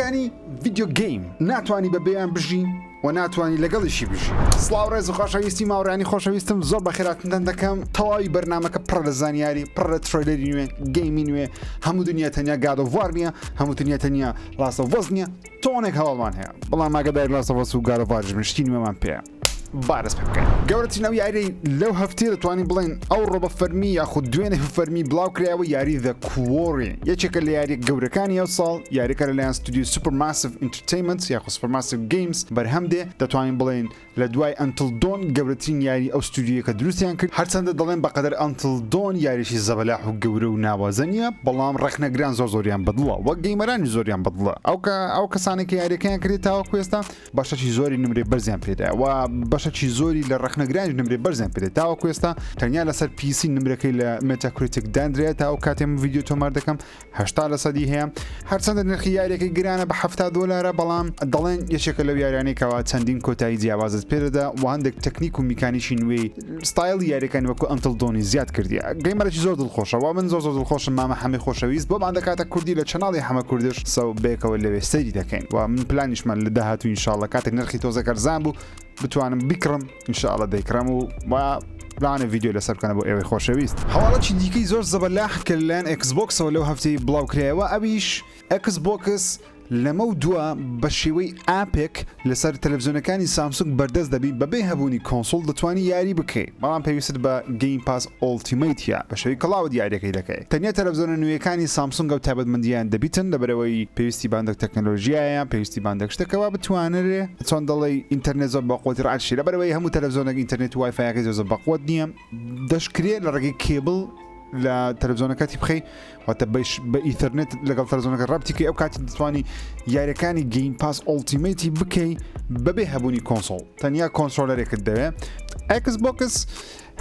یاریەکانی ڤیدیۆ گەیم ناتوانی بە بێیان بژی و ناتوانانی لەگەڵیشی بژی. سڵاو ڕێز و خۆشەویستی ماوەڕانی خۆشەویستم، زۆر بەخێراتتان دەکەم. تەواوی بەرنامەکە پڕ لە زانیاری، پڕ لە ترۆیلەری نوێ، گەیمی نوێ، هەموو دنیا تەنیا گاد ئۆف وار نییە، هەموو دنیا تەنیا لاست ئۆف ئەس نییە، تۆنێک هەواڵمان هەیە. بەڵام ئاگادار لاست ئۆف ئەس و گاد ئۆف وار شتی نوێمان پێیە. بارەس پێ بکەین. گەورەترین ئەو یاری لەو هەفتەیە دەتوانین بڵێن ئەو ڕۆبە فەرمی یاخود دوێنێ فەرمی بڵاو کرایەوە یاری The Quarry، یەکێکە لە یاری گەورەکانی ئەو ساڵ، یاریەکە لەلایەن ستودیۆ Supermassive Entertainment یاخود Supermassive Games بەرهەم دێ. دەتوانین بڵێن لە دوای Until Dawn گەورەترین یاری ئەو ستودیۆیەکە دروستیان کرد. هەرچەندە دەڵێن بەقەدەر Until Dawn یاریشی زەبەلاح و گەورە و ناوازە نییە، بەڵام ڕەخنەگران زۆریان بەدڵە، وەک گەیمەرانی زۆریان بەدڵە. ئەو کەسانێک کە یاریەکەیان کردێت تاوەکو ئێستا بەشەکی زۆری نمرێ بەرزیان پێدایە و بەشەکی زۆری لە ڕەخنەگرانی نمرێ بەرزیان پێدێت. تاوەکو ئێستا تەنیا لەسەر PC نمرەکەی لە Metacritic دانرێت. تا ئەو کاتێم ڤیدیۆ تۆمار دەکەم 80% هەیە. هەرچەندە نرخی یاریەکەی گرانە بە $70، بەڵام دەڵێن یەکێکە لەو یاریانەی کەوا چەندین کۆتایی جیاوازت پێدەدا و هەندێک تەکنیک و میکانیشی نوێی ستایل یاریەکانی وەکو Until Dawn زیاد کردی. گەیمەرێکی زۆر دڵخۆشە و من زۆر دڵخۆشم مامە هەمووی خۆشەویست بۆ مادەکاتە کوردی لە چەناڵی هەمە کوردش سەو بێکەوە لەوێ سەیری دەکەین و من پلانیشمان لە داهاتوو ئینشاءڵڵا کاتێک نرخی تۆزەکە ئەرزان بوو بتوانم بیکڕم ئینشاءڵڵا دەیکڕم و پلانە ڤیدیۆ لەسەر بکەنە بۆ ئێوەی خۆشەویست. هەواڵەتی دیکەی زۆر زەبەلاح کە لەلایەن Xboxەوە لەو هەفتەی بڵاو کرایەوە، ئەویش Xbox لەمە دووە بە شێوەی ئاپێک لەسەر تەلەڤیزیۆنەکانی سامسونگ بەردەست دەبی بەبێ هەبوونی کۆنسۆڵ دەتوانی یاری بکەیت، بەڵام پێویستت بە گەیم پاس ئۆڵتیمەیتە بە شێوەی کڵاود یاریەکەی دەکەیت. تەنیا تەلەڤیزیۆنە نوێیەکانی سامسونگ و تایبەتمەندیان دەبیتن لەبەرەوەی پێویستی باندێک تەکنۆلۆژیایە، پێویستی باندێک شتێکەوە بتوانێت چۆن دەڵێ ئینتەرنێت زۆر بەقوتی ڕعشی، لەبەرەوەی هەموو تەلەڤیزیۆنێک ئینتەرنێت و وایفایەکە زۆر بەقوت نییە، دەشکرێت لە ڕێگەی کێبڵ لە تەلەڤیزیۆنەکەتی بخەی واتە بە ئیتەرنێت لەگەڵ تەلەڤیزیۆنەکە ڕابتیکەی، ئەو کاتی دەتوانی یاریەکانی گەیم پاس ئۆڵتیمەیتی بکەی بەبێ هەبوونی کۆنسۆڵ، تەنیا کۆنسۆلەرێکت دەوێت. Xbox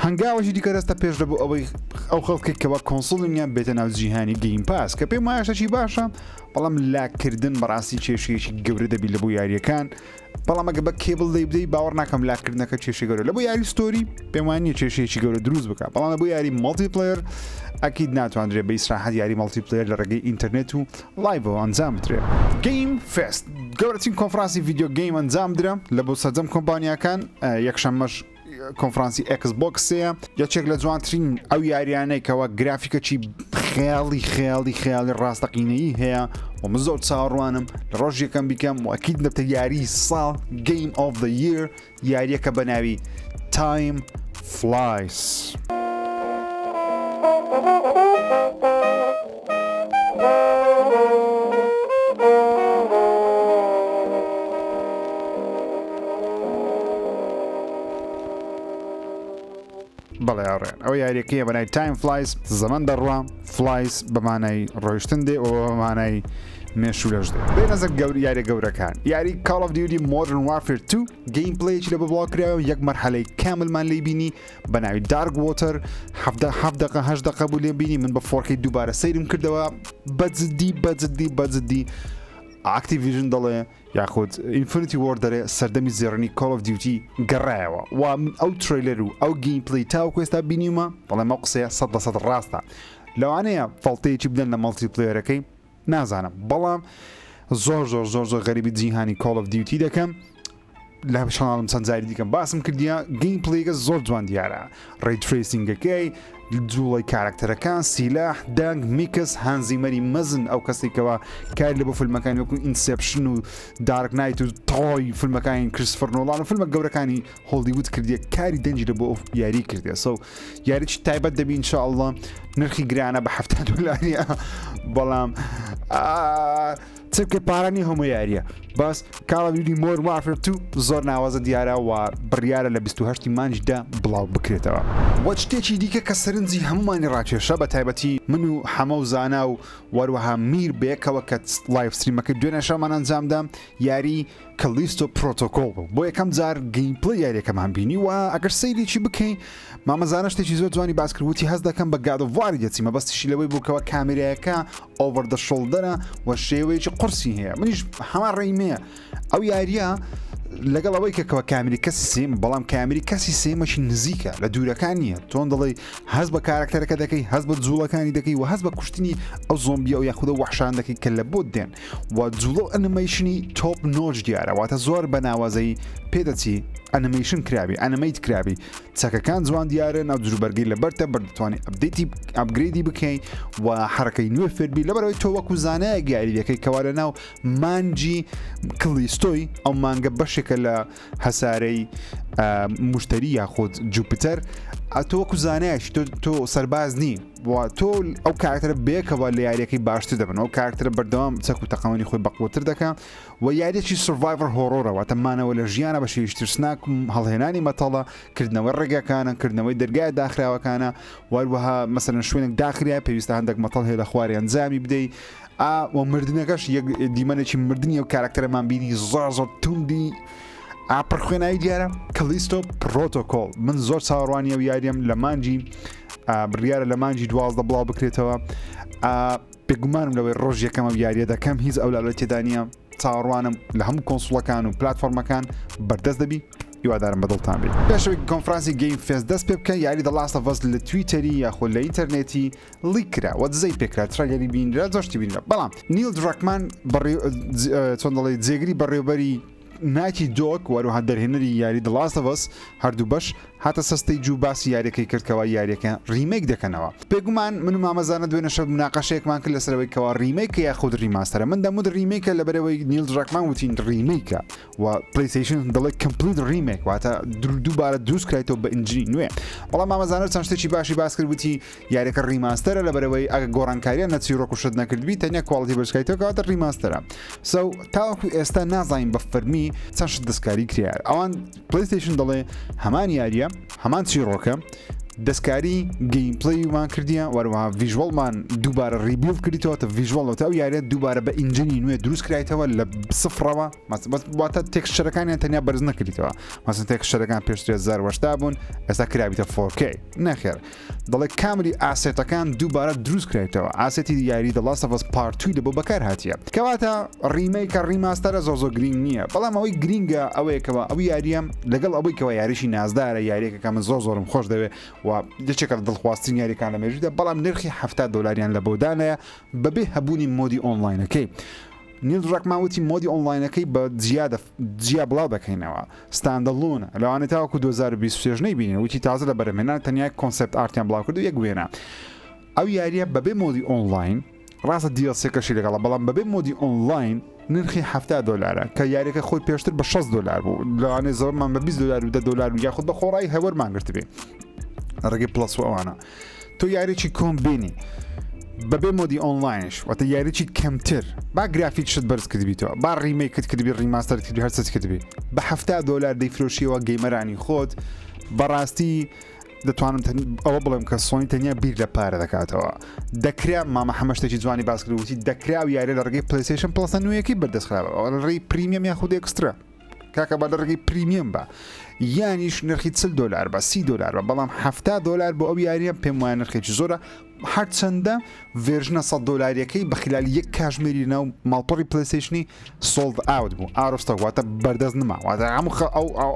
هەنگاوەشی دیکە دەستە پێش دەبوو ئەوەی ئەو خەڵکێکەوە کۆنسۆڵیان بێتە ناو جیهانی گەیم پاس، کە پێم وایە شەشی باشە، بەڵام لاکردن بەڕاستی کێشەیەکی گەورە دەبی لە بۆ یاریەکان. بەڵام ئەگە بە کێبڵ دەی بدەی باوەڕ ناکەم لاکردنەکە کێشەی گەورە لە بۆ یاری ستۆری پێم وایە نییە کێشەیەکی گەورە دروست بکات، بەڵام لە بۆ یاری مەڵتیپلەیەر ئەکید ناتوانرێت بە ئیسراحەت یاری مەڵتیپلەیەر لە ڕێگەی ئینتەرنێت و لایڤەوە ئەنجام بدرێت. گەیم فێست گەورەترین کۆنفرانسی ڤیدیۆ گەیم ئەنجام درا لە بۆ سەرجەم کۆمپانیاکان. یەکشەممەش کۆنفرانسی Xboxەیە، یەکێک لە جوانترین ئەو یاریانەی کەەوە گرافیکەکی خەیاڵی ڕاستەقینەیی هەیە و من زۆر چاوەڕوانم لە ڕۆژ یەکەم بیکەم و ئەکید دەبتە یاری ساڵ Game of the Year یاریەکە بە ناوی Time Flies. بەڵێ ئەڕێن ئەو یاریەکەیە بەنای Time Flies، زەمان دەڕوا، فلایس بەمانای ڕۆیشتن دێ و بەمانای مێشولەش دێ. بێ نەزەر یاری گەورەکان یاری Call of Duty Modern Warfare 2 گەیم پلەیەکی لە بڵاو کراوە، یەک مەرحەلەی کاملمان لێ بینی بە ناوی Dark Water، 7 دقە بوو لێ بینی. من بە 4K دووبارە سەیرم کردەوە بەجددی Activision دەڵێ یاخود Infinity Ward دەڵێ سەردەمی زێڕنی Call of Duty گەڕایەوە و ئەو تریلەر و ئەو گەیم پلەی تاوەکو ئێستا بینیمە، بەڵێ ئەو قسەیە 100% ڕاستە. لەوانەیە فەڵتەیەکی بدەن لە مەڵتیپلەیەرەکەی نازانم، بەڵام زۆر غەریبی جیهانی Call of Duty دەکەم. لە شاناڵم چەند جاری دیکەم باسم کردیە گەیم پلەیەکە زۆر جوان دیارە، ڕێی ترێسینگەکەی، جوڵی کارکتەرەکان، سیلاح، دەنگ، میکس، هانزیمەری مەزن، ئەو کەسێکەوە کاری لە بۆ فیلمەکانی وەکو ئینسێپشن و دارک نایت و تۆی فیلمەکانی کریستۆفەر نۆلان و فیلمە گەورەکانی هۆلیوود کردیە، کاری دەنجی لە بۆ یاری کردێ. سو یاریی تایبەت دەبی ئینشاءڵڵا. نرخی گرانە بە $70، بەڵام چبکە پارانی هەموو یاریە. باس Call of Duty Modern Warfare 2 زۆر ناوازە دیارە و بڕیارە لە 28 مانجدا بڵاو بکرێتەوە. وە شتێکی دیکە کە سەرنجی هەمومانی ڕاکێشە بە تایبەتی من و هەمە و زانا و وەروەها میر بێکەوە کە لایڤ ستریمەکەی دوێنێ شەمان ئەنجامدام یاری کەلیستۆ پرۆتۆکۆڵ بوو. بۆ یەکەم جار گەیم پلەی یاریەکەمان بینی و ئەگەر سەیرێکی بکەین مامەزانە شتێکی زۆر جوانی باس کردوتی هەست دەکەم بە گاد ئۆف وار دەچیمە، بەستیشی لەوەی بووکەوە کامێرایەکە ئۆڤەر دە شۆڵدەرە و شێوەیەکی قورسی هەیە. منیش هەمان ڕێیمەیە ئەو یاریە لەگەڵ ئەوەی کەەوە کامیری کەسی سێم بەڵام کامیری کەسی سێمەشی نزیکە لە دوورەکان نییە تۆن دەڵێ هەست بە کارکتەرەکە دەکەی هەست بە جوڵەکانی دەکەی و هەست بە کوشتنی ئەو زۆمبیە و یاخودە وەحشان دەکەی کە لە بۆ دێن و جوڵە ئەنیمیشنی تۆپ نۆج دیارە واتە زۆر بە ناوازەی پێدەچی ئەنیمیشن کرابی ئەنیمیت کرابی چەکەکان جوان دیارە ناو جروبەرگی لەبەرتە بەردەتوانانی ئەپدەیتی ئەپگریدی بکەین و حرەکەی نوێ فێربی لەبەرەوەی تۆ وەکو زانایە گیاری دەکەی کەوارە ناو مانجی کلیستۆی ئەو مانگە بەشێکە لە هەسارەی مشتری یاخود جوپیتەر ئەتۆ وەکو زانایش تۆ سەرباز نی تۆ ئەو کارکتەرە بێکەوە لە یاریەکەی باشتر دەبن ئەو کارکتەرە بەردەوام چەک و تەقەمەنی خۆی بەقوتر دەکات و یاریێکی سڤایڤەر هۆڕۆرەوە تەمانەوە لە ژیانە بە شێوی ترسناک و هەڵهێنانی مەتەڵە کردنەوەی ڕێگەکانە کردنەوەی دەرگای داخراوەکانە وەروەها مەسەرەن شوێنێک داخریا پێویستە هەندێک مەتەڵ هەیە لە خوارێ ئەنجامی بدەیت و مردنەکەش یەک دیمەنێکی مردنی و کارکتەرەمان بینی زۆر توندی ئاپڕخوێنایی دیارە کلیستۆ پرۆتۆکۆل من زۆر چاوەڕوانیە و یاریم لە مانجی بڕیارە لە مانجی 12 بڵاو بکرێتەوە پێگومانم لەوەی ڕۆژ یەکەمە یاریە دەکەم هیچ ئەولالە تێدانە چاوەڕوانم لە هەموو کۆنسوڵەکان و پلتفۆرمەکان بەردەست دەبی هیوادارم بەدڵتان بێت پێشەوەی کۆنفرانسی گەیم فێس دەست پێ بکە یاری The Last of Us لە تویتەری یاخۆ لە ئینتەرنێتی لیکرا وە دزەی پێکرا ترایلەری بینرا زۆشتی بینرا بەڵام نیل دراکمان چۆن دەڵێ جێگری بەڕێوبەری ناکی دۆک وەروها دەرهێنەری یاری The Last of Us هەردوو بەش هاتە سەستەی جوو باسی یاریەکەی کردکەوە یاریەکە ریمیک دەکەنەوە پێگومان من و مامەزانە دوێنە شەو مناقەشەیەکمان کرد لەسەرەوەی کەوا ریمیکە یاخود ریماستەرە من دەمود ریمیکە لەبەرەوەی نیل دراکمان وتین ریمیکە و پلیستیشن دەڵێ کمپلیت ریمیک واتە دووبارە دروست کرایتەوە بە ئنجینی نوێ بەڵام مامەزانە چەند شتێکی باشی باس کرد وتی یاریەکە ریماستەرە لەبەرەوەی ئەگە گۆڕانکاریە نەچیرۆک و شت نەکردبی تەنیا کواڵیتی بەرزکایتەوە کەواتە ریماستەرە تاوەکو ئێستا نازانین بە فەرمی چەند شت دەستکاری کریار ئەوان پلیستیشن دەڵێ هەمان یاریە هەمان چیرۆکە دەستکاری گەیمپڵیمان کردیە وەروەها ڤیژوەڵمان دووبارە ریبیڵ کردیتەوە تا ڤیژوەڵەوە تا ئەو یاریە دووبارە بە ئینجینی نوێ دروست کرایتەوە لە سفرەوە واتە تێکسچەرەکانیان تەنیا بەرز نەکردیتەوە مەسەن تێکسچەرەکان پێشتر 1080 بوون ئێستا کرابیتە 4K نەخێر دەڵێ کامری ئاسێتەکان دووبارە دروست کرایتەوە ئاسێتی یاری The Last of Us Part 2 لەبۆ بەکار هاتیە کەواتە ریمیکە ریماستەرە زۆ گرنگ نییە بەڵام ئەوەی گرینگە ئەوەیەکەوە ئەو یاریە لەگەڵ ئەوەی کەەوە یاریشی نازدارە یاریەکە من زۆرم خۆش دەوێت و دەچێکە دڵخواستین یاریەکان لە مێژودا بەڵام نرخی $70 لە بۆدانەیە بەبێ هەبوونی مۆدی ئۆنلاینەکەی نیل دراکماوتی مۆدی ئۆنلاینەکەی بە جیا بڵاو دەکەینەوە ستاندەلۆنە لەوانێت تاوەکو 2026 نەیبینین وتی تازە لە بەرەمێنان تەنیا کۆنسپت ئارتیان بڵاو کرد و یەک وێنە ئەو یاریە بەبێ مۆدی ئۆنلاین ڕاستە DLC-کەشی لەگەڵە بەڵام بەبێ مۆدی ئۆنلاین نرخی $70 کە یاریەکە خۆی پێشتر بە $6 بوو لەوانێ زۆرمان بە $20 و یاخود بە خۆڕایی هەوەرمان گرت بێ ڕێگەی پلس و ئەوانە تۆ یاریی کۆم بینی بەبێ مۆدی ئۆنلاینش واتە یاریی کەمتر با گرافیک شت بەرز کردبییتەوە با ڕیمیکت کردبی ڕیماستەر کردبی هەرچەت کردبی بە $70 دەیفرۆشیەوە گەیمەرانی خۆت بەڕاستی دەتوانم ئەوە بڵێم کە سۆنی تەنیا بیر لە پارە دەکاتەوە دەکرا مامە هەمەشتێکی جوانی باس کردوتی دەکرا و یاری لە ڕێگەی پلیستیشن پلسە نوێیەکی بەردەستخراوە لە ڕێی پریمیەم یاخود ئەکسترا کاکە بە لە ڕێگەی پریمیەم بە یانیش نرخی $40 بە $30 بەڵام $70 بۆ ئەو یاریە پێم وایە نرخێکی زۆرە هەرچەندە ڤێرژنە $100 بە خلال یەک کاژمێری ناو ماڵپەڕی پلیستیشنی سۆڵد ئاوت بوو ئاڕۆستە واتە بەردەست نما واتە هەموو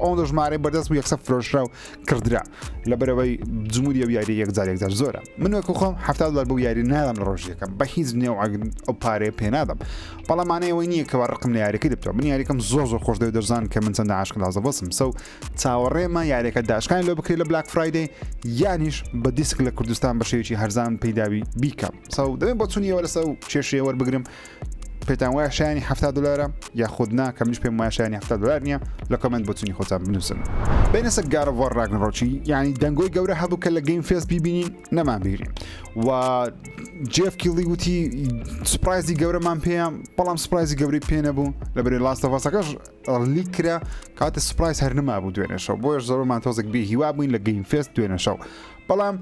ئەو ژمارەی بەردەست بوو یەکسە فرۆشرا و کردرا لەبەرەوەی جمهوری ئەو یاری یەکجار زۆرە من وەکو خۆم $70 بۆ یاری نادەم لە ڕۆژ یەکەم بە هیچ نێو ئەو پارەیە پێ نادەم بەڵامانەیەوەی نییە کەوا ڕقم لە یاریەکەی دەبێتەوە من یاریەکەم زۆر خۆش دەوێت دەزان کە من چەندە عاشق لازە بەسم چاوەڕێمە یاریەکە داشکان لێ بکرێت لە بلاک فرایدەی یانیش بە دیسک لە کوردستان بە شێوکی هەرزان پەیداوی بیکەم دەبێت بۆ چونیەوە لەسە و کێشەیە وەربگرم پێتان وایە شایانی $70 یاخودنا کە منیش پێم وایە شایانی $70 نییە لە کۆمنت بۆ چونی خۆتان بنووسن بینەسە گارە وەر ڕاگنڕۆکی یعنی دەنگۆی گەورە هەبوو کە لە گەیم فێس بیبینین نەمان بیرین و جێف کیلی وتی سپرایزی گەورەمان پێیان بەڵام سپرایزی گەوری پێ نەبوو لەبەرێ لاستە ڤاسەکەش لیک کرا کاتە سپرایز هەر نەما بوو دوێنێ شەو بۆیش زۆرمان تۆزێک بێ هیوا بووین لە گەیم فێس دوێنێ شەو بەڵام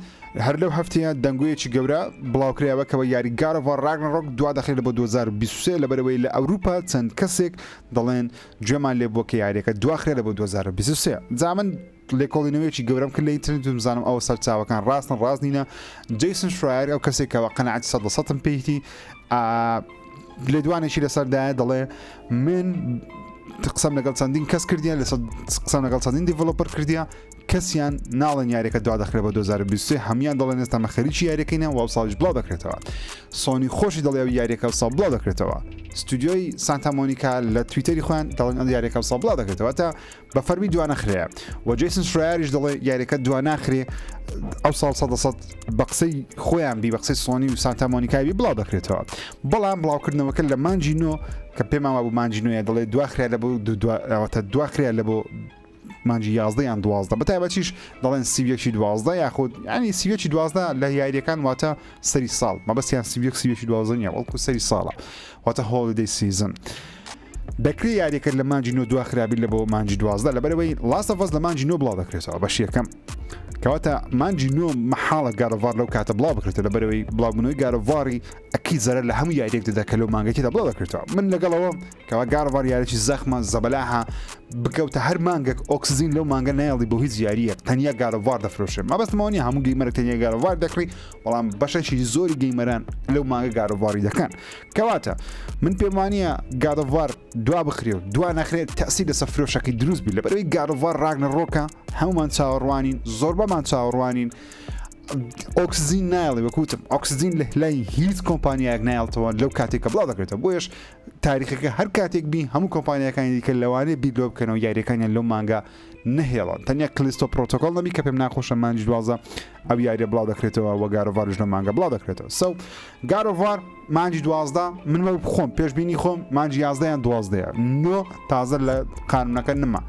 هەر لەو هەفتەیە دەنگویەکی گەورە بڵاوکرایەوەکەوە یاری گارۆڤ ڕاگنڕۆک دوا دەخێت بۆ 2023 لەبەرەوەی لە ئەوروپا چەند کەسێک دەڵێن گوێمان لێ بۆ کە یاریەکە دواخرێت لە بۆ 2023 جامن لێکۆڵینەوەیکی گەورەم کرد لە ئینترنێت بزانم ئەوە سەرچاوەکان ڕاستن ڕاست نینە جیسن شرایر ئەو کەسێکەوە قەنەعەتی 100% پێیتی لێدوانێکی لەسەردایە دەڵێ من قسەم لەگەڵ چەندین کەس کردیان لە قسەم لەگەڵ چەندین دیڤلۆپەر کردیا کەسیان ناڵێن یاریەکە دوا دەخرێت بە 2023 هەمیان دەڵێن ئێستا مە خەریکی یاریەکەینە و ساڵیش بڵاو دەکرێتەوە سۆنی خۆشی دەڵێ یاریەکە ساڵ بڵاو دەکرێتەوە ستودیۆی سانتا مۆنیکا لە تویتەری خۆیان دەڵێن ئەم یاریەکە ساڵ بڵاو دەکرێتەوە تا بە فەرمی دوا نەخرێ و جیسن شرایاریش دەڵێ یاریەکە دوا ناخرێ ئەو ساڵ 100% بە قسەی خۆیان بی بە قسەی سۆنی و سانتا مۆنیکای بڵاو دەکرێتەوە بەڵام بڵاوکردنەوەکە لە مانجی نۆ کە پێماوە بوو مانجی نوێ دەڵێ دواخرێ لە بۆ دواخرێ لە بۆ مانجی 11 یان 12 بەتایبەتیش دەڵێن سیویەکی 12 یاخود ینی سیویەکی 12 لە یاریەکان واتە سەری ساڵ مەبەستیان سیویەکی 12 نیە وەڵکو سەری ساڵە واتە هۆلیدەی سیزن دەکرێت یاریەکە لە مانجی نۆ دواخرابی لە بۆ مانجی 12 لەبەرەوەی لاست ئۆف ئەس لە مانجی نۆ بڵاو دەکرێتەوە بەش یەکەم کەواتە مانجی نۆ مەحاڵە گارەڤار لەو کاتە بڵاو بکرێتە لەبەرەوەی بڵاوبوونەوەی گارەڤاری ئەکی زەرە لە هەموو یاریەک دەدا کە لەو مانگەکیدا بڵاو دەکرێتەوە من لەگەڵەوە کەوا گارەڤار یاریی زەخمە زەبەلاها بکەوتە هەر مانگێک ئۆکسزین لەو مانگە نایڵی بۆ هیچ یاریەک تەنیا گارەڤار دەفرۆشێ مەبەستمەوە نیە هەموو گەیمەرێک تەنیا گارەڤار دەکڕی بەڵام بەشێکی زۆری گەیمەران لەو مانگە گارەڤاری دەکەن کەواتە من پێم وانییە گارەڤار دوا بخرێ و دوا نەخرێت تەسی لەسەر فرۆشەکەی دروست بی لەبەرەوەی گارەڤار ڕاگنەڕۆکە هەمومان چاوەڕوانین زۆربەمان چاوەڕوانین ئۆکسزین نایڵێ وەکوتم ئۆکسزین لە لای هیچ کۆمپانیایەک نایڵتەوە لەو کاتێککە بڵاو دەکرێتەوە بۆیش تاریخەکە هەر کاتێک بی هەموو کۆمپانیەکانی دیکە لەوانەیە بیر لۆ بکەنەوە یاریەکانیان لەو مانگا نهێڵن تەنیا کلیستۆ پرۆتۆکۆل نەبی کە پێم ناخۆشە مانجی 12 ئەو یاریە بڵاو دەکرێتەوە و گارۆڤارش لە مانگە بڵاو دەکرێتەوە سەو گارۆڤار مانجی 12 من بخۆم پێشبینی خۆم مانجی 11 یان 12 نۆ تازە لە قانونەکە نما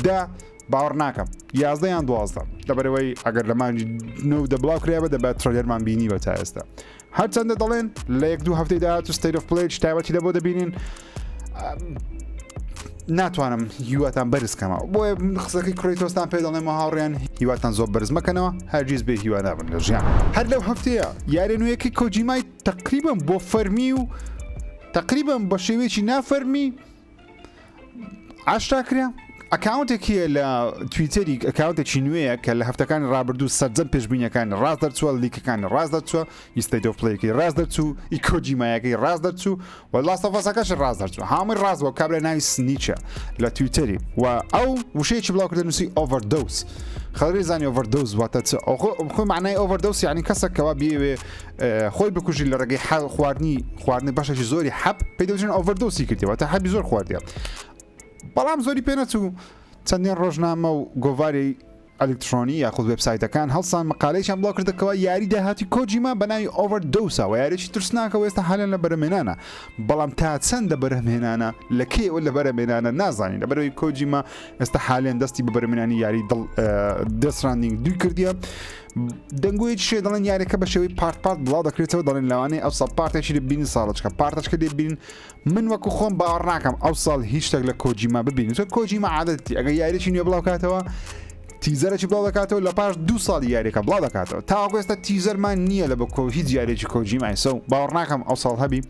دا باوەڕ ناکەم 11 یان 12 لەبەرەوەی ئەگەر لە مانجی نو دەبڵاو کرێبە دەبێت ترۆلەرمان بینی بە تا ئێستا هەرچەندە دەڵێن لە 1-2 هەفتەی داهات و ستیت ئۆف پلەی تایبەتی لە بۆ دەبینین ناتوانم هیواتان بەرزکەمەوە بۆیە قسەکەی کڕیتۆستان پێ دەڵێمە هاوڕێن هیواتان زۆر بەرز مەکەنەوە هەرگیز بێ هیوا نابن لە ژیان هەر لەو هەفتەیە یاری نوێیەکی کۆجیمای تقریبا بۆ فەرمی و تقریبا بە شێوەیەکی نافەرمی ئاشتاکرا ئەکاونتێکیە لە تویتەری ئەکاونتێکی نوێیە کە لە هەفتەکانی ڕابردوو سەرجەم پێشبینیەکانی ڕاز دەرچووە لیکەکانی ڕاز دەرچووە ئیستیت ئۆف پلەیەکی ڕاز دەرچوو ئی کۆجیمایەکەی ڕاز دەرچوو و لاست ئۆف ئەسەکەش ڕاز دەرچووە هەمووی ڕاز بۆ کابرا ناوی سنیچە لە تویتەری و ئەو وشەیەکی بڵاوکردە نووسی ئۆڤەردۆز خەڵی زانی ئۆڤەردۆز واتە چ خۆی معنای ئۆڤەردۆز یعنی کەسێکەوە بێوێ خۆی بکوژی لە ڕێگەی خواردنی بەشێکی زۆری حەب پێی دەوترێن ئۆڤەردۆسی کردیەوە تا حەبی زۆر خواردیە بەڵام زۆری پێ نەچوو چەندین ڕۆژنامە و گۆڤاری ئەلکترۆنی یاخود وبسایتەکان هەڵسان مقالەیەکیان بڵاو کردەکەوە یاری داهاتی کۆجیما بە ناوی ئۆڤەردۆسە و یاریی ترسناکەەوە ئێستا حالێن لە بەرەمێنانە بەڵام تا چەندە بەرەمێنانە لە کێوە لە بەرەمێنانە نازانین لەبەرەوەی کۆجیما ئێستا حالێن دەستی بە بەرەمێنانی یاری دەستڕاندینگ دوی کردیە دەنگویەکی شێ دەڵێن یاریەکە بە شێوەی پارت بڵاو دەکرێتەوە دەڵێن لەوانەیە ئەو ساڵ پارتێکی لە بینی ساڵچکە پارتەشکە لێ بین من وەکو خۆم باوەڕ ناکەم ئەو ساڵ هیچ شتێک لە کۆجیما ببینیت کۆجیما عادەتی ئەگە یاریی نوێ بڵاو کاتەوە تیزەرێکی بڵاو دەکاتەوە لە پاش 2 ساڵی یاریەکە بڵاو دەکاتەوە تاوەکو ئێستا تیزەرمان نییە لە بە هیچ یاریێکی کۆجیمای سە و باوەڕ ناکەم ئەو ساڵ هەبی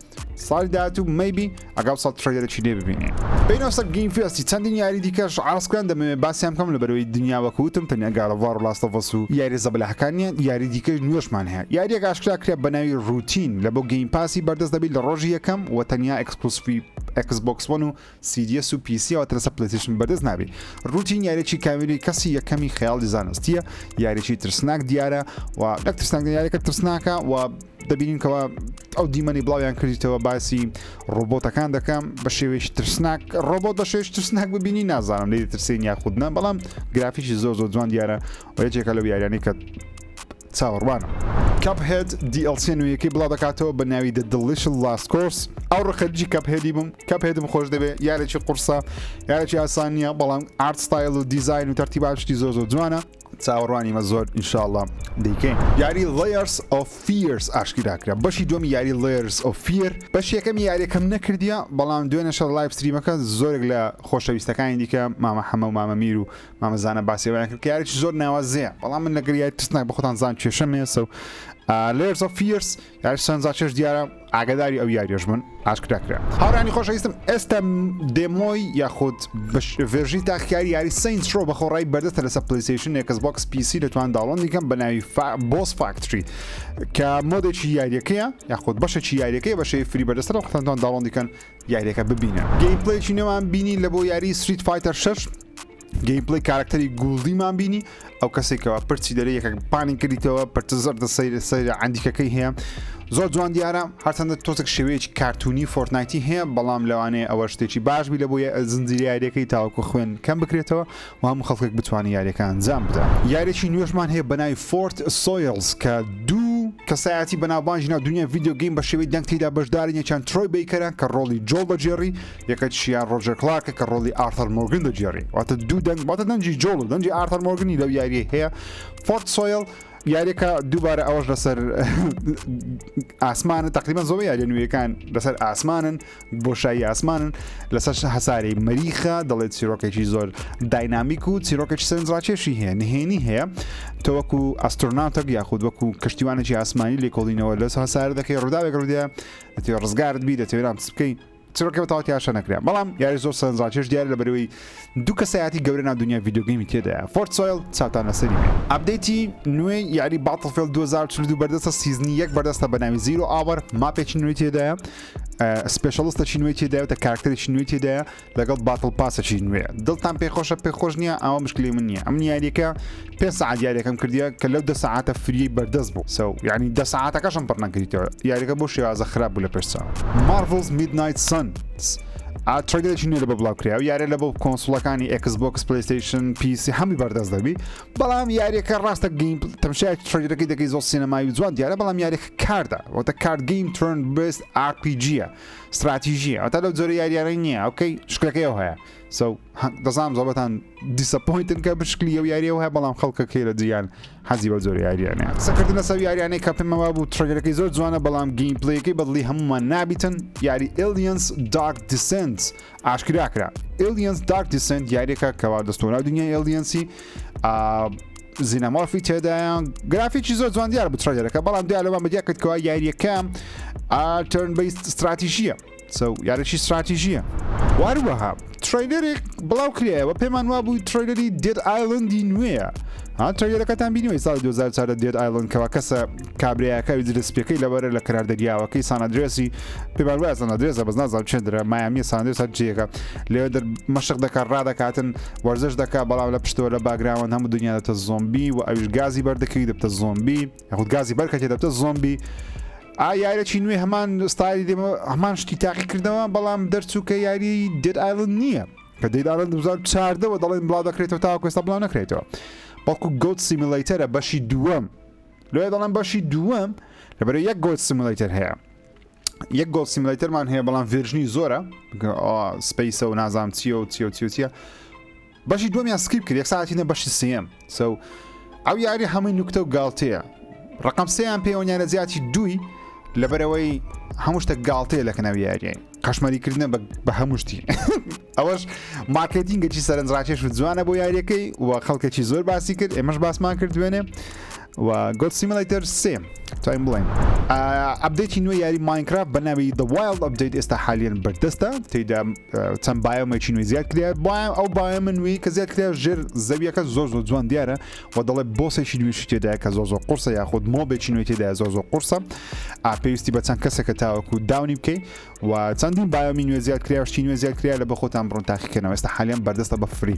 ساڵی داهاتوو مەیبی ئەگەڵ ساڵ ترێلەرێکی لێ ببینێ بینەوەسەر گەیم فێستی چەندین یاری دیکەش ئاسکران دەمەوێت باسییان بکەم لەبەرەوەی دنیا وەکوتم تەنیا گارەڤار و لاست ئۆف ئەس و یاری زەبەلاحەکانیان یاری دیکەش نوێشمان هەیە یاریەک ئاشکرا کرێ بە ناوی روتین لە بۆ گەیم پاسی بەردەست دەبێت لە ڕۆژی یەکەم و تەنیا ئەکسکلوسیڤ Xbox One و CDS و PC و ترسە PlayStation بەردەست نابێ روتین یاریێکی کامیلی کەسی یەکەمی خەیاڵی زانستیە یاریێکی ترسناک دیارە و نەکترسناک یاریەکە ترسناکە و دەبینینکەوە ئەو دیمەنی بڵاویان کردیتەوە باسی ڕۆبۆتەکان دەکەم بە شێوەیەکی ترسناک ڕۆبۆت بە شێوەیەکی ترسناک ببینی نازانم لێ ترسێن یاخودنە بەڵام گرافیکی زۆر جوان دیارە و یەکێکە لەو یاریانەی کە چاوەڕوانە کاپهێد DLC نوێیەکەی بڵاو دەکاتەوە بە ناوی The Delicious Last Course ئەو ڕخەرجی کاپهێدی بووم کاپهێدم خۆش دەبێت یارێکی قورسە یارێکی ئاسان نیە بەڵام ئارت ستایل و دیزاین و تەرتیباشتی زۆر جوانە چاوەڕوانیمە زۆر ئینشاءالله دەیکەین یاری Layers of Fears ئاشکراکرا بەشی دووەمی یاری Layers of Fear بەشی یەکەمی یاریەکەم نەکردیە بەڵام دوێنێشە لایڤ ستریمەکە زۆرێک لە خۆشەویستەکانی دیکە مامە حەمە و مامە میر و مامەزانە باسیێوەیان کرد کە یارێکی زۆر ناوازەیە بەڵام من لەگەر یاری ترسناک بە خۆتان زان کێشەم هێسە و Layers of Fears یاری سەرنجڕاکێش دیارە ئاگاداری ئەو یاریەش بن ئاشکراکرا هاوڕانی خۆشەویستم ئێستا دێمۆی یاخود ڤێرژنی تاقیکاری یاری Saints Row بە خۆڕایی بەردەستە لەسەر PlayStation Xbox PC دەتوان داڵۆن دیکەم بە ناوی Boss Factory کە مۆدێکی یاریەکەیە یاخود بەشێکی یاریەکەی بەشەی فری بەردەستە لە وەختانتوان داڵۆن دیکەن یاریەکە ببینە گەیمپلەیەکی نێوان بینی لە بۆ یاری Street Fighter 6 گەیمپلەی کارکتەری گوڵدیمان بینی ئەو کەسێکەوە پرچی دەرە یەکە پانی کردیتەوە پرتزەردە سەیرە عەندیکەکەی هەیە زۆر جوان دیارە هەرچەندە تۆزێک شێوەیەکی کارتونی فۆرتنایتی هەیە بەڵام لەوانەیە ئەوە شتێکی باشبی لە بۆ زنجیرە یاریەکەی تاوەکو خوێن کەم بکرێتەوە و هەموو خەڵکێک بتوانێت یاریەکە ئەنجام بدە یاریێکی نوێژمان هەیە بە ناوی Fort Soils کە دوو کەسایەتی بەناوبانجی ناو دنیای ڤیدیۆ گەیم بە شێوەی دەنگ تێدا بەشدارن یەکیان ترۆی بیکەرە کە ڕۆڵی جۆڵ دەجێڕی یەکەیان ڕۆجەر کلارکە کە ڕۆڵی ئارتەر مۆرگن دەجێڕی واتە دوو دەنگ واتە دەنجی جۆڵ و دەنجی ئارتەر مۆرگنی لەو یاریە هەیە Fort Soil یاریەکە دووبارە ئەوەش لەسەر ئاسمانە تقریبان زۆر یاریە نوێیەکان لەسەر ئاسمانن بۆشایی ئاسمانن لەسەر هەساری مەریخە دەڵێت چیرۆکێکی زۆر داینامیک و چیرۆکێکی سەرنجڕاکێشی هەیە نهێنی هەیە تۆ وەکو ئەسترۆناتەک یاخود وەکو کەشتیوانێکی ئاسمانی لێکۆڵینەوە لەس هەسار دەکەی ڕووداوێک ڕودە دەتوێت ڕزگارت بی دەتوێت رام بکەی چیرۆکە بەتەواتی یاشە نەکرێ بەڵام یاری زۆر سەرنجڕاکێش دیارە لەبەرەوەی دوو کەسایەتی گەورە ناو دنیای ڤیدیۆگەیمی تێدایە Fort Soil چاوتان لەسەری ئەپدەیتی نوێ یاری Battlefield 2042 بەردەستە سیزنی 1 بەردەستە بە ناوی زیرۆ ئاوەر ماپێکی نوێی تێدایە سپێشەڵستەکی نوێی تێدایە و کارکتەرێکی نوێی تێدایە لەگەڵ باتڵ پاسێکی نوێ دڵتان پێخۆشە پێخۆش نییە ئەوە مشکلی من نییە ئەم یاریەکە 5 ساعت یاریەکەم کردیە کە لەو 10 ساعتە فری بەردەست بوو سو یعنی 10 ساعتەکەشم پڕ نەکردیتەوە یاریەکە بۆ شێوازە خراپ بوو لە پێشچاو Marvel's Midnight Suns ترێگەی نوێ لە بە بڵاوکریا و یارە لە بۆ کۆنسۆڵەکانی Xbox PlayStation PC هەمی بەردەست دەبی بەڵام یاریەکە ڕاستە گەیم تەمشای ترێگەکەی دەکەی زۆر سینەمایی جوان دیارە بەڵام یاریەکە کاردا واتە کارت گەیم ترن بست RPG استراتیژیە ئەتا لەو جۆرە یاریانەی نییە ئەوکەی شکلەکەی ئەو هەیە دەزانام زۆبەتان دیسەپۆینتن کە بشکلی ئەو یاریەوە هەیە بەڵام خەڵکەکەی لە جیان حەزی بە زۆر یاریانە سەکردنە سەو یاریانەی کە پێمەوە بوو ترێگەکەی زۆر جوانە بەڵام گەیمپلەیەکەی بەدڵی هەمومان نابیتن یاری Aliens Dark Descent ئاشکراکرا Aliens Dark Descent یاریەکە کەوا دەستۆرا دنیای ئێلیەنسی زینەمۆرفی تێدایە گرافیکی زۆر جوان دیارە بترێگەکە بەڵام دیار لەوان بەدیا کردکەوە یاریەکە ترن بیست استراتیژیە یارێکی استراتیژیە واروەها تریلەرێک بڵاو کرایەوە پێمان وا بووی تریلەری Dead Islandی نوێیە تریلەکەتان بینیوە ساڵی 2004 Dead Island کەوا کەسە کابرایەکەوی دەستپێکەی لەبەرە لە کراردەریاوەکەی سانادرێسی پێمان وایە سانادرێسە بەس نازانم چێندرە مایامی سانادرێس هەرجیەکە لێوە مەشق دەکات ڕادەکاتن وەرزش دەکات بەڵام لە پشتەوە لە باگراوەند هەموو دنیا دەبتە زۆمبی و ئەویش گازی بەردەکەوی دەبتە زۆمبی یاخود گازی بەرکەتێ دەبتە زۆمبی یاریەکی نوێ هەمان ستایلی هەمان شتی تاقی کردەوە بەڵام دەرچووکە یاری Dead Island نییە کە Dead Island 2014ەوە دەڵێن بڵاو دەکرێتەوە تاوەکو ئێستا بڵاو نەکرێتەوە بەڵکو Goat Simulatorە بەشی دووەم لێ دەڵێن بەشی دووەم لەبەرەوەی یەک Goat Simulator هەیە یەک Goat Simulatorمان هەیە بەڵام ڤێرژنی زۆرە سپیسە و نازام چیە و چیە بەشی دووەمیان سکریپ کرد یەک ساعتینە بەشی سێم ئەو یاری هەمووی نوکتە و گاڵتەیە ڕقم سێیان پێوەنیانە زیاتی دووی لەبەرەوەی هەموو شتە گاڵتەیە لە کەناوی یاریای قەشمەریکردنە بە هەموو شتی ئەوەش مارکێتینگێکی سەرنجڕاکێش جوانە بۆ یاریەکەی و خەڵکێکی زۆر باسی کرد ئێمەش باسمان کرد دوێنێ و Goat Simulator 3 تایم بڵێن ئەپدەیتی نوێ یاری ماینکرافت بە ناوی The Wild ئەپدەیت ئێستا حالیان بەردەستە تێیدا چەند بایۆمێکی نوێی زیاد کرێت ئەو بایۆمە نوێی کە زیاد کرێت ژێر زەویەکە زۆر جوان دیارە و دەڵێ بۆسێکی نوێشی تێدایە کە زۆر قورسە یاخود مۆبێکی نوێی تێدایە زۆر قورسە پێویستی بە چەند کەسێکە تاوەکو داونی بکەی و چەندین بایۆمی نوێ زیاد کرێ شتی نوێ زیاد کرێ لە بە خۆتان بڕۆن تاقیکردنەوە ئێستا حالیان بەردەستە بە فری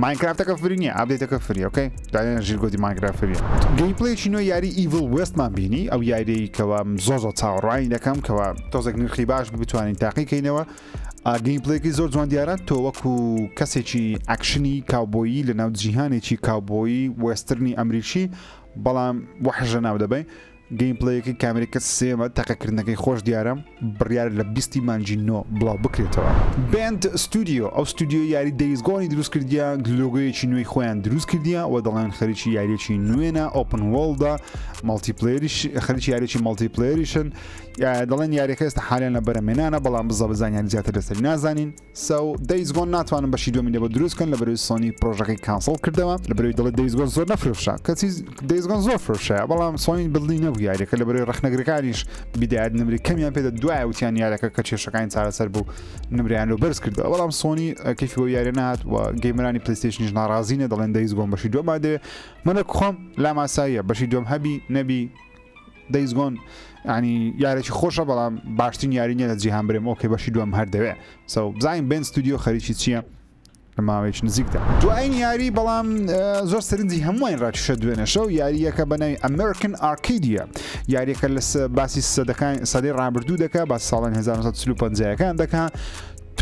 ماینکرافتەکە فری نییە ئابدێتەکە فری ئۆکەی دایان ژیرگۆتی ماینکرافت فریە گەیمپلەیەکی نوێ یاری Evil Westمان بینی ئەو یاریەکەوە زۆر چاوەڕوانی دەکەم کەوا تۆزێک نرخی باش بتوانین تاقیکەینەوە گەیمپلەیەکی زۆر جوان دیارە تۆ وەکو کەسێکی ئەکشنی کاوبۆیی لە ناو جیهانێکی کاوبۆیی وێسترنی ئەمریکی بەڵام وەحژە ناو دەبێ گەیمپلەیەکی کامێرێکە سێمە تاقیکردنەکەی خۆش دیارە بڕیار لە 20 مانجی نۆ بڵاو بکرێتەوە بند ستودیۆ ئەو ستودیۆ یاری دەیزگۆنی دروست کردیە لۆگۆیەکی نوێی خۆیان دروست کردیە و دەڵێن خەریکی یاریەکی نوێنە ئۆپن وۆڵدا مالتیپلەیریش خەریکی یاریەکی مالتیپلەیریشن دەڵێن یاریەکە ئێستا حالیان لە بەرەمێنانە بەڵام بزە بزانیان زیاتر لەسەر نازانین دەیزگۆن ناتوانن بەشی دومی لێبە دروستکەن لە بەروی سۆنی پرۆژەکەی کانسڵ کردەوە لە بەروی دەڵێت دەیزگۆن زۆر نەفرۆشە کەچی دەیزگۆن زۆر فرۆشەیە بەڵام سۆنی بڵی نەبوو یاریەکە لە بەرەوەی ڕەخنەگرەکانیش بیدایەت نمری کەمیان پێدا دوایە وتیان یاریەکە کە کێشەکانی چارەسەر بوو نمریان لەو بەرز کردەوە بەڵام سۆنی کەفی بۆ یاریە نهات و گەیمەرانی پلەیستێشنیش ناڕازینە دەڵێن دەیز گۆن بەشی دووەم دەوێت منە خۆم لا ماساییە بەشی دووەم هەبی نەبی دەیز گۆن ینی یارێکی خۆشە بەڵام باشترین یاری نیە لە جیهان برێم ئۆکێ بەشی دووەم هەر دەوێت بزانین بێن ستودیۆ خەریکی چییە لە ماوەیەکی نزیکدا دوایین یاری بەڵام زۆر سەرنجی هەمووان ڕاکیشە دوێنێشەوە یاریەکە بەناوی ئەمریکن ئارکیدیا یاریەکە لە باسی سەدەی ڕابردوو دەکات باسی ساڵانی 1950ەکان دەکات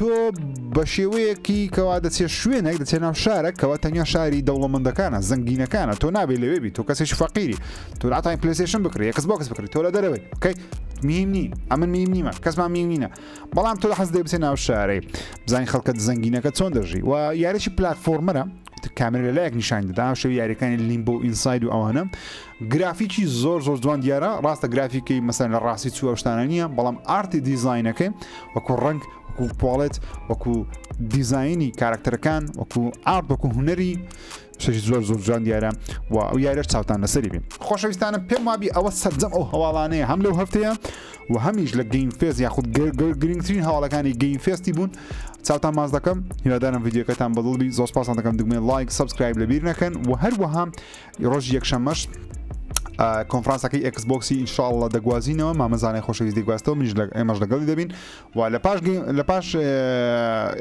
تۆ بە شێوەیەکی کەوا دەچێت شوێنێک دەچێت ناو شارێک کەوا تەنیا شاری دەوڵەمەندەکانە زەنگینەکانە تۆ نابێت لەوێبی تۆ کەسێکی فەقیری تۆ ئاتای پلەیستێشن بکڕی یەکەس بۆکەس بکڕی تۆ لە دەرەوەی ئۆکەی مهم نین ئەمن مهم نیمە کەسمان مهم نینە بەڵام تۆ حەز دەی بچێت ناو شارەی بزانین خەڵکە زەنگینەکە چۆن دەژی و یاریی پلتفۆرمەرە کامێرە لەلایەک نیشان دەدا شەوی یاریەکانی لیمبۆ ئینساید و ئەوانە گرافیکی زۆر جوان دیارە ڕاستە گرافیکی مەسەن لە ڕاستی چوە شتانە نییە بەڵام ئارتی دیزاینەکەی وەکو ڕنگ وەکو پۆڵێت وەکو دیزایانی کارکتەرەکان وەکو ئارت وەکو هوەری شەی زۆر جوان دیارە و ئەو یاریش چاوتان لەسەری بین خۆشەویستانە پێم وابی ئەوە سەرجەم ئەو هەواڵانەیە هەم لەو هەفتەیە و هەمیش لە گەیم فێز یاخود گرنگترین هەواڵەکانی گەیم فێستی بوون چاوتان ماز دەکەم هیوادارم ڤیدیۆکەتان بەدڵبی زۆر سپاسان دەکەم دگمێن لایک سبسکرایب لەبیر نەکەن و هەروەها ڕۆژ یەکشەمەش کۆنفرانسەکەی ئەکسبۆکسی ئینشاءڵڵا دەگوازینەوە مامەزانەی خۆشەویست دەگواستەوە ئێمەش لەگەڵی دەبین و لە پاش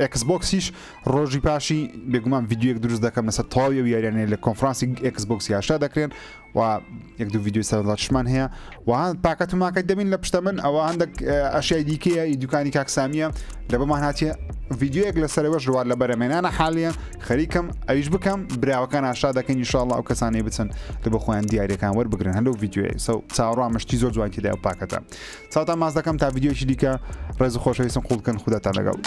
ئەکسبۆکسیش ڕۆژی پاشی بێگومان ڤیدیۆیەک دروست دەکەم لەسەر تەواوی یاریانەیە لە کۆنفرانسی ئەکسبۆکسی هاشتا دەکرێن و یەک دوو ڤیدیۆی سەرڵاتشمان هەیە و پاکەت و ماکەت دەبین لە پشتە من ئەوە هەندێک ئەشیای دیکەیە دوکانی کاکسامیە لە بەمان هاتیە ڤیدیۆیەک لەسەرەوەش ڕوار لە بەرەمێنانە حالیان خەریکم ئەویش بکەم براوەکان ئاشا دەکەن ئینشاءڵڵا ئەو کەسانەی بچن لە بە خۆیان دیارەکان وەربگرن هەندێک ڤیدیۆی چاوەڕامشتی زۆر جوان تێدا و پاکەتە چاوتان ماز دەکەم تا ڤیدیۆیەکی دیکە ڕێز و خۆشەویستم قوڵ بکەن خوداتان لەگەڵ